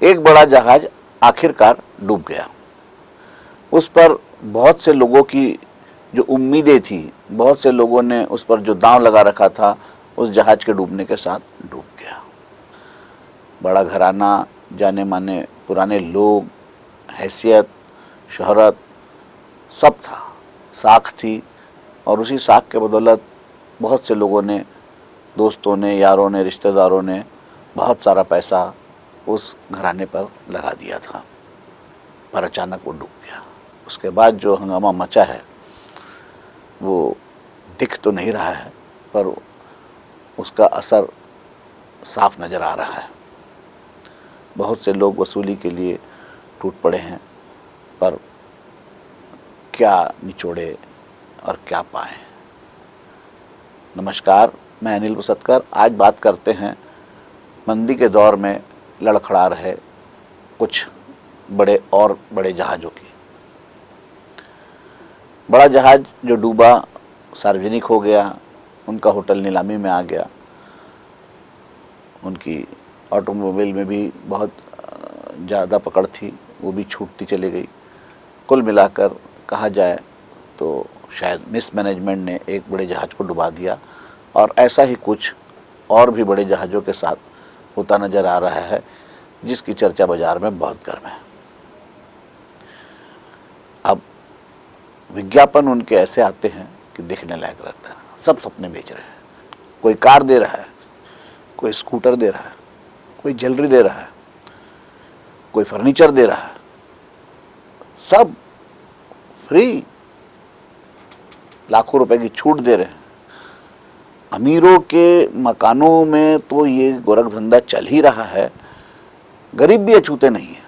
एक बड़ा जहाज आखिरकार डूब गया। उस पर बहुत से लोगों की जो उम्मीदें थी, बहुत से लोगों ने उस पर जो दांव लगा रखा था, उस जहाज के डूबने के साथ डूब गया। बड़ा घराना, जाने माने पुराने लोग, हैसियत, शोहरत सब था, साख थी, और उसी साख के बदौलत बहुत से लोगों ने, दोस्तों ने, यारों ने, रिश्तेदारों ने बहुत सारा पैसा उस घराने पर लगा दिया था। पर अचानक वो डूब गया। उसके बाद जो हंगामा मचा है वो दिख तो नहीं रहा है, पर उसका असर साफ नजर आ रहा है। बहुत से लोग वसूली के लिए टूट पड़े हैं, पर क्या निचोड़े और क्या पाए। नमस्कार, मैं अनिल पुसतकर। आज बात करते हैं मंदी के दौर में लड़खड़ा रहे कुछ बड़े जहाजों की। बड़ा जहाज जो डूबा, सार्वजनिक हो गया, उनका होटल नीलामी में आ गया, उनकी ऑटोमोबाइल में भी बहुत ज़्यादा पकड़ थी, वो भी छूटती चली गई। कुल मिलाकर कहा जाए तो शायद मिसमैनेजमेंट ने एक बड़े जहाज को डुबा दिया, और ऐसा ही कुछ और भी बड़े जहाज़ों के साथ होता नजर आ रहा है, जिसकी चर्चा बाजार में बहुत गर्म है। अब विज्ञापन उनके ऐसे आते हैं कि देखने लायक रहता है। सब सपने बेच रहे हैं। कोई कार दे रहा है, कोई स्कूटर दे रहा है, कोई ज्वेलरी दे रहा है, कोई फर्नीचर दे रहा है, सब फ्री, लाखों रुपए की छूट दे रहे हैं। अमीरों के मकानों में तो ये गोरख धंधा चल ही रहा है, गरीब भी अछूते नहीं है।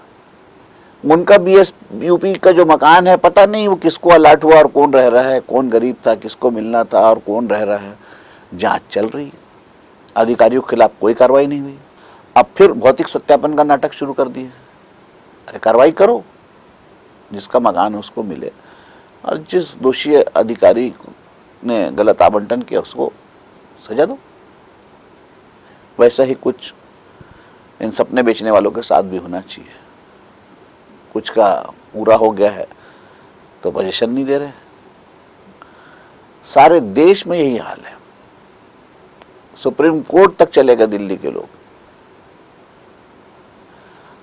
उनका बीएसयूपी का जो मकान है, पता नहीं वो किसको अलाट हुआ और कौन रह रहा है, कौन गरीब था, किसको मिलना था और कौन रह रहा है। जांच चल रही है, अधिकारियों के खिलाफ कोई कार्रवाई नहीं हुई। अब फिर भौतिक सत्यापन का नाटक शुरू कर दिया। अरे कार्रवाई करो, जिसका मकान है उसको मिले, और जिस दोषी अधिकारी ने गलत आवंटन किया उसको सजा दो। वैसा ही कुछ इन सपने बेचने वालों के साथ भी होना चाहिए। कुछ का पूरा हो गया है तो पोजीशन नहीं दे रहे। सारे देश में यही हाल है। सुप्रीम कोर्ट तक चलेगा दिल्ली के लोग।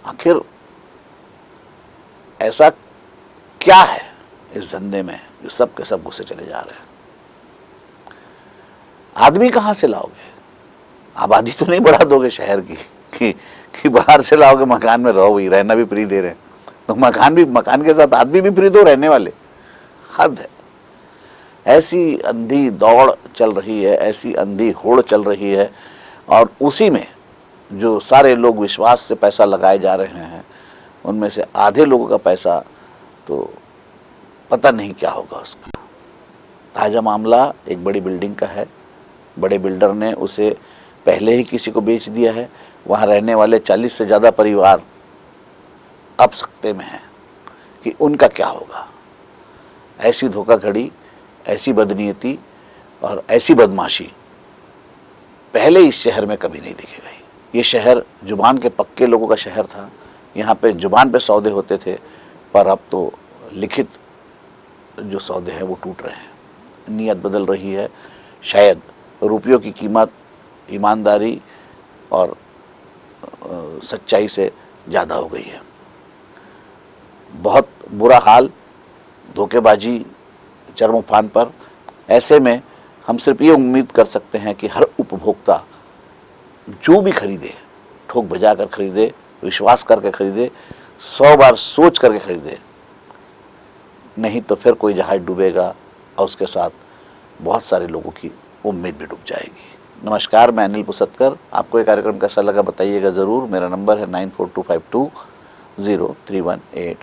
आखिर ऐसा क्या है इस धंधे में जो सब के सब घुसे चले जा रहे हैं? आदमी कहां से लाओगे? आबादी तो नहीं बढ़ा दोगे शहर की कि बाहर से लाओगे, मकान में रहो, वही रहना भी फ्री दे रहे हैं, तो मकान के साथ आदमी भी फ्री दो रहने वाले। हद है। ऐसी अंधी दौड़ चल रही है, ऐसी अंधी होड़ चल रही है, और उसी में जो सारे लोग विश्वास से पैसा लगाए जा रहे हैं, उनमें से आधे लोगों का पैसा तो पता नहीं क्या होगा उसका। ताजा मामला एक बड़ी बिल्डिंग का है। बड़े बिल्डर ने उसे पहले ही किसी को बेच दिया है। वहां रहने वाले 40 से ज्यादा परिवार अब सकते में हैं कि उनका क्या होगा। ऐसी धोखाधड़ी, ऐसी बदनीयती और ऐसी बदमाशी पहले इस शहर में कभी नहीं देखी गई। ये शहर जुबान के पक्के लोगों का शहर था। यहाँ पे जुबान पे सौदे होते थे, पर अब तो लिखित जो सौदे हैं वो टूट रहे हैं। नीयत बदल रही है। शायद रुपयों की कीमत ईमानदारी और सच्चाई से ज्यादा हो गई है। बहुत बुरा हाल, धोखेबाजी चरम उफान पर। ऐसे में हम सिर्फ ये उम्मीद कर सकते हैं कि हर उपभोक्ता जो भी खरीदे, ठोक बजा कर खरीदे, विश्वास करके खरीदे, 100 बार सोच करके खरीदे, नहीं तो फिर कोई जहाज डूबेगा और उसके साथ बहुत सारे लोगों की उम्मीद भी डूब जाएगी। नमस्कार, मैं अनिल पुसतकर। आपको ये कार्यक्रम कैसा लगा बताइएगा जरूर। मेरा नंबर है 9425203188।